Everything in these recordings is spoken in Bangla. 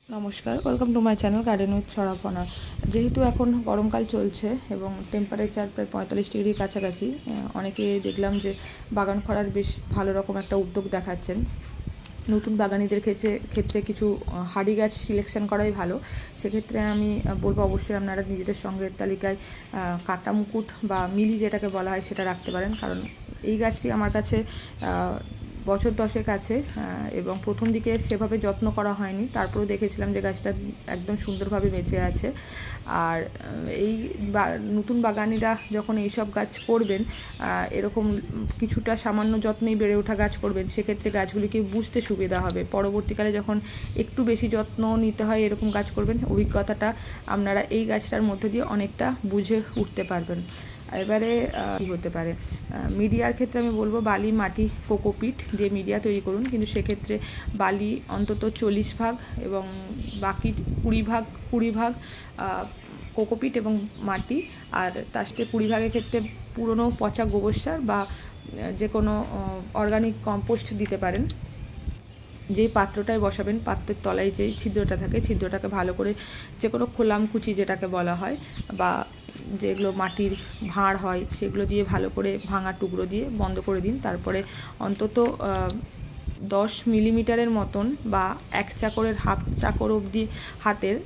নমস্কার, welcome to my channel garden with সরাপনা। যেহেতু এখন গরমকাল চলছে এবং টেম্পারেচার প্রায় 45 ডিগ্রির কাছাকাছি, অনেকে দেখলাম যে বাগান করার বেশ ভালো রকম একটা উদ্যোগ দেখাচ্ছেন। নতুন বাগানিদের ক্ষেত্রে কিছু হাড়ি গাছ সিলেকশন করাই ভালো। সেক্ষেত্রে আমি বলবো অবশ্যই আপনারা নিজেদের সঙ্গের তালিকায় কাটা মুকুট বা মিলি যেটাকে বলা হয় সেটা রাখতে পারেন, কারণ এই গাছটি আমার কাছে বছর 10 আছে এবং প্রথম দিকে সেভাবে যত্ন করা হয়নি, তারপরেও দেখেছিলাম যে গাছটা একদম সুন্দরভাবে বেঁচে আছে। আর এই নতুন বাগানিরা যখন এইসব গাছ করবেন, এরকম কিছুটা সামান্য যত্নেই বেড়ে ওঠা গাছ করবেন, সেক্ষেত্রে গাছগুলিকে বুঝতে সুবিধা হবে। পরবর্তীকালে যখন একটু বেশি যত্ন নিতে হয় এরকম গাছ করবেন, অভিজ্ঞতাটা আপনারা এই গাছটার মধ্যে দিয়ে অনেকটা বুঝে উঠতে পারবেন। এবারে কী হতে পারে, মিডিয়ার ক্ষেত্রে আমি বলবো বালি, মাটি, কোকোপিট দিয়ে মিডিয়া তৈরি করুন, কিন্তু সেক্ষেত্রে বালি অন্তত 40 ভাগ এবং বাকি 20 ভাগ কোকোপিট এবং মাটি, আর তার সাথে 20 ভাগের ক্ষেত্রে পুরনো পচা গোবর সার বা যে কোনো অর্গানিক কম্পোস্ট দিতে পারেন। যেই পাত্রটায় বসাবেন, পাত্রের তলায় যেই ছিদ্রটা থাকে, ছিদ্রটাকে ভালো করে যে কোনো খোলামকুচি যেটাকে বলা হয় বা যেগুলো মাটির ভাঁড় হয় সেগুলো দিয়ে ভালো করে ভাঙা টুকরো দিয়ে বন্ধ করে দিন। তারপরে অন্তত 10 মিলিমিটারের মতন বা 1 চাকরের হাফ চাকর অবধি হাতের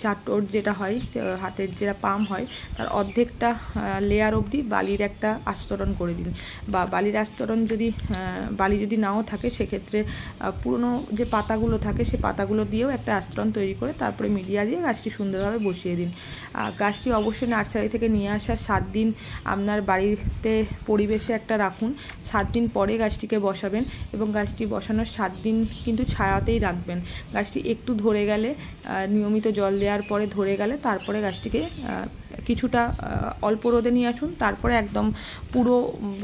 চাটর যেটা হয়, হাতের যেটা পাম হয় তার অর্ধেকটা লেয়ার অবধি বালির একটা আস্তরণ করে দিন। বা বালির আস্তরণ বালি যদি নাও থাকে, সেক্ষেত্রে পুরনো যে পাতাগুলো থাকে সেই পাতাগুলো দিয়েও একটা আস্তরণ তৈরি করে তারপরে মিডিয়া দিয়ে গাছটি সুন্দরভাবে বসিয়ে দিন। গাছটি অবশ্যই নার্সারি থেকে নিয়ে আসা 7 দিন আপনার বাড়িতে পরিবেশে একটা রাখুন। 7 দিন পরে গাছটিকে বসাবেন এবং গাছটি বসানোর 7 দিন কিন্তু ছায়াতেই রাখবেন। গাছটি একটু ধরে গেলে, নিয়মিত জল দেওয়ার পরে ধরে গেলে, তারপরে গাছটিকে কিছুটা অল্প রোদে নিয়ে আসুন, তারপরে একদম পুরো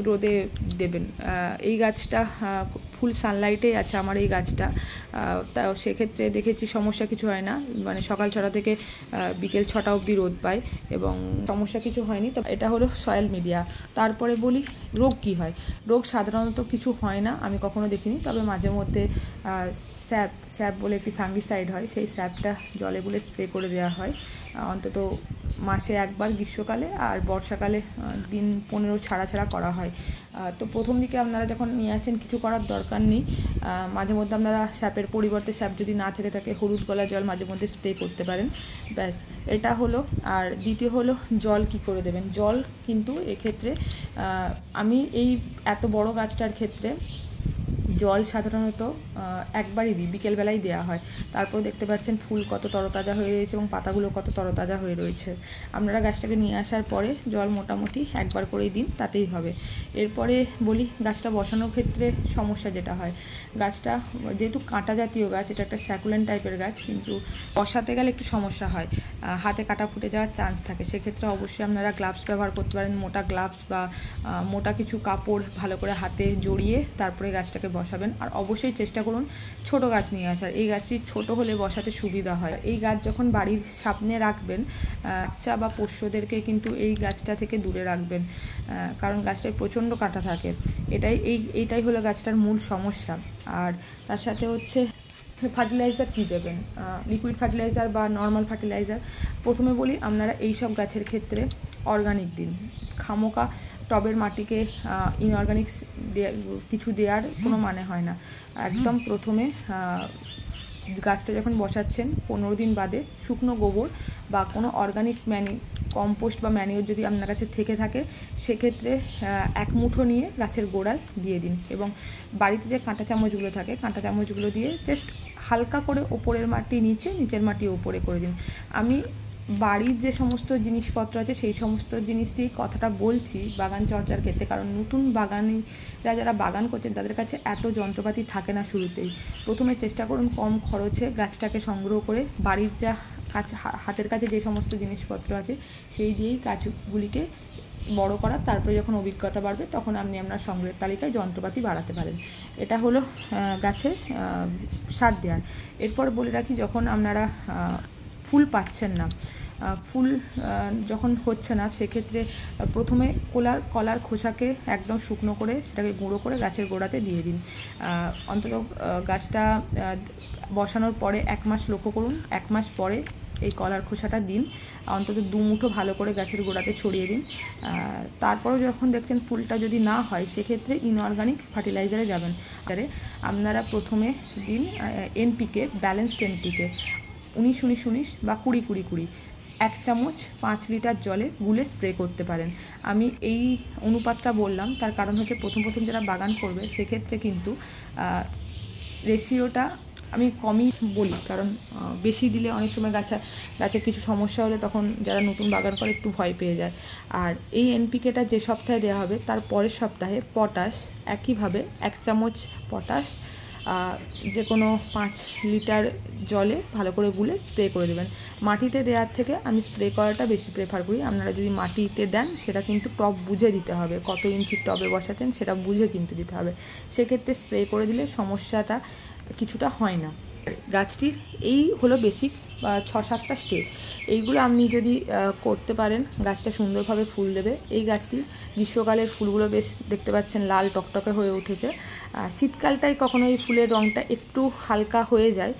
রোদে দেবেন। এই গাছটা ফুল সানলাইটেই আছে আমার এই গাছটা, তা সেক্ষেত্রে দেখেছি সমস্যা কিছু হয় না, মানে সকাল 6টা থেকে বিকেল 6টা অবধি রোদ পায় এবং সমস্যা কিছু হয়নি। তো এটা হলো সয়েল মিডিয়া। তারপরে বলি রোগ কী হয়। রোগ সাধারণত কিছু হয় না, আমি কখনো দেখিনি, তবে মাঝে মধ্যে স্যাপ বলে একটি ফাঙ্গিসাইড হয়, সেই স্যাপটা জলে গুলে স্প্রে করে দেওয়া হয় অন্তত মাসে একবার গ্রীষ্মকালে, আর বর্ষাকালে দিন 15 ছাড়া করা হয়। তো প্রথম দিকে আপনারা যখন নিয়ে আসেন কিছু করার দরকার নেই, মাঝে মধ্যে আপনারা স্যাপের পরিবর্তে স্যাপ যদি না থেকে থাকে হলুদ গলা জল মাঝে মধ্যে স্প্রে করতে পারেন, ব্যাস এটা হলো। আর দ্বিতীয় হলো জল কি করে দেবেন। জল কিন্তু এক্ষেত্রে আমি এই এত বড় গাছটার ক্ষেত্রে জল সাধারণত একবারই দিই, বিকেলবেলায় দেওয়া হয়। তারপর দেখতে পাচ্ছেন ফুল কত তরতাজা হয়ে রয়েছে এবং পাতাগুলো কত তরতাজা হয়ে রয়েছে। আপনারা গাছটাকে নিয়ে আসার পরে জল মোটামুটি একবার করেই দিন, তাতেই হবে। এরপরে বলি গাছটা বসানোর ক্ষেত্রে সমস্যা যেটা হয়, গাছটা যেহেতু কাঁটা জাতীয় গাছ, এটা একটা স্যাকুলেন্ট টাইপের গাছ, কিন্তু বসাতে গেলে একটু সমস্যা হয়, হাতে কাটা ফুটে যাওয়ার চান্স থাকে। সেক্ষেত্রে অবশ্যই আপনারা গ্লাভস ব্যবহার করতে পারেন, মোটা গ্লাভস বা মোটা কিছু কাপড় ভালো করে হাতে জড়িয়ে তারপরে গাছটাকে বসাবেন। আর অবশ্যই চেষ্টা করুন ছোট গাছ নিয়ে আসার, এই গাছটি ছোট হলে বসাতে সুবিধা হয়। এই গাছ যখন বাড়ির সামনে রাখবেন, বাচ্চা বা পোষ্যদেরকে কিন্তু এই গাছটা থেকে দূরে রাখবেন, কারণ গাছটায় প্রচণ্ড কাঁটা থাকে। এইটাই হলো গাছটার মূল সমস্যা। আর তার সাথে হচ্ছে ফার্টিলাইজার কী দেবেন, লিকুইড ফার্টিলাইজার বা নর্মাল ফার্টিলাইজার। প্রথমে বলি আপনারা এই সব গাছের ক্ষেত্রে অর্গানিক দিন। খামোকা টবের মাটিকে ইনঅর্গানিক্স কিছু দেওয়ার কোনো মানে হয় না। একদম প্রথমে গাছটা যখন বসাচ্ছেন 15 দিন বাদে শুকনো গোবর বা কোনো অর্গানিক কম্পোস্ট বা ম্যানিওর যদি আপনার কাছে থেকে থাকে, সেক্ষেত্রে 1 মুঠো নিয়ে গাছের গোড়ায় দিয়ে দিন এবং বাড়িতে যে কাঁটা চামচগুলো থাকে, কাঁটা চামচগুলো দিয়ে জাস্ট হালকা করে ওপরের মাটি নিচে, নিচের মাটি ওপরে করে দিন। আমি বাড়ির যে সমস্ত জিনিসপত্র আছে সেই সমস্ত জিনিস দিয়ে কথাটা বলছি বাগান চর্চার ক্ষেত্রে, কারণ নতুন বাগানিরা যারা বাগান করছেন তাদের কাছে এত যন্ত্রপাতি থাকে না শুরুতেই। প্রথমে চেষ্টা করুন কম খরচে গাছটাকে সংগ্রহ করে বাড়ির যা কাছে হাতের কাছে যে সমস্ত জিনিসপত্র আছে সেই দিয়েই গাছগুলিকে বড় করার। তারপরে যখন অভিজ্ঞতা বাড়বে তখন আপনি আপনার সংগ্রহের তালিকায় যন্ত্রপাতি বাড়াতে পারেন। এটা হলো গাছে সার দেওয়ার। এরপর বলে রাখি, যখন আপনারা ফুল পাচ্ছেন না, ফুল যখন হচ্ছে না সেক্ষেত্রে প্রথমে কলার খোসাকে একদম শুকনো করে সেটাকে গুঁড়ো করে গাছের গোড়াতে দিয়ে দিন। অন্তত গাছটা বসানোর পরে 1 মাস লক্ষ্য করুন, 1 মাস পরে এই কলার খোসাটা দিন, অন্তত 2 মুঠো ভালো করে গাছের গোড়াতে ছড়িয়ে দিন। তারপরেও যখন দেখছেন ফুলটা যদি না হয় সেক্ষেত্রে ইনঅর্গানিক ফার্টিলাইজারে যাবেন। আপনারা প্রথমে দিন এনপিকে, ব্যালেন্সড এনপিকে 19-19-19 বা 20-20-20 1 চামচ 5 লিটার জলে গুলে স্প্রে করতে পারেন। আমি এই অনুপাতটা বললাম তার কারণ হচ্ছে প্রথম যারা বাগান করবে সেক্ষেত্রে কিন্তু রেশিওটা আমি কমই বলি, কারণ বেশি দিলে অনেক সময় গাছের কিছু সমস্যা হলে তখন যারা নতুন বাগান করে একটু ভয় পেয়ে যায়। আর এই এনপিকেটা যে সপ্তাহে দেওয়া হবে তার পরের সপ্তাহে পটাশ একইভাবে 1 চামচ পটাশ যে কোনো 5 লিটার জলে ভালো করে গুলে স্প্রে করে দেবেন। মাটিতে দেওয়ার থেকে আমি স্প্রে করাটা বেশি প্রেফার করি। আপনারা যদি মাটিতে দেন সেটা কিন্তু টব বুঝে দিতে হবে, কত ইঞ্চির টবে বসাচ্ছেন সেটা বুঝে কিন্তু দিতে হবে। সেক্ষেত্রে স্প্রে করে দিলে সমস্যাটা কিছুটা হয় না। গাছটির এই হলো বেসিক 6-7টা স্টেজ। এইগুলো আপনি যদি করতে পারেন গাছটা সুন্দরভাবে ফুল দেবে। এই গাছটি গ্রীষ্মকালের ফুলগুলো বেশ দেখতে পাচ্ছেন লাল টকটকে হয়ে উঠেছে। শীতকালটাই কখনো এই ফুলের রঙটা একটু হালকা হয়ে যায়,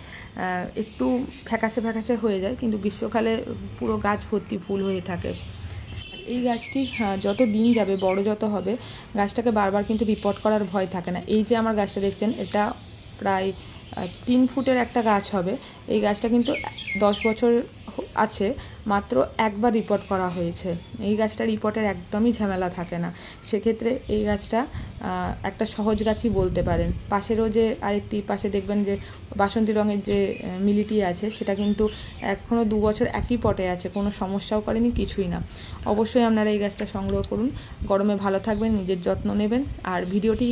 একটু ফ্যাকাশে হয়ে যায়, কিন্তু গ্রীষ্মকালে পুরো গাছ ভর্তি ফুল হয়ে থাকে। এই গাছটি যত দিন যাবে বড় যত হবে গাছটাকে বারবার কিন্তু রিপোর্ট করার ভয় থাকে না। এই যে আমার গাছটা দেখছেন এটা প্রায় 3 ফুটের একটা গাছ হবে। এই গাছটা কিন্তু 10 বছর আছে, মাত্র একবার রিপোর্ট করা হয়েছে। এই গাছটা রিপোর্টের একদমই ঝামেলা থাকে না। সেক্ষেত্রে এই গাছটা একটা সহজ গাছই বলতে পারেন। পাশেরও যে আরেকটি পাশে দেখবেন যে বাসন্তী রঙের যে মিলিটি আছে সেটা কিন্তু এখনও 2 বছর একই পটে আছে, কোনো সমস্যাও করেনি, কিছুই না। অবশ্যই আপনারা এই গাছটা সংগ্রহ করুন। গরমে ভালো থাকবেন, নিজের যত্ন নেবেন। আর ভিডিওটি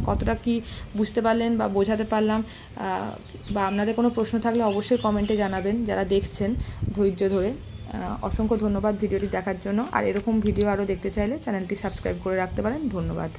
কতটা কি বুঝতে পারলেন বা বোঝাতে পারলাম বা আপনাদের কোনো প্রশ্ন থাকলে অবশ্যই কমেন্টে জানাবেন যারা দেখছেন ধৈর্য ধরে। অসংখ্য ধন্যবাদ ভিডিওটি দেখার জন্য। আর এরকম ভিডিও আরও দেখতে চাইলে চ্যানেলটি সাবস্ক্রাইব করে রাখতে পারেন। ধন্যবাদ।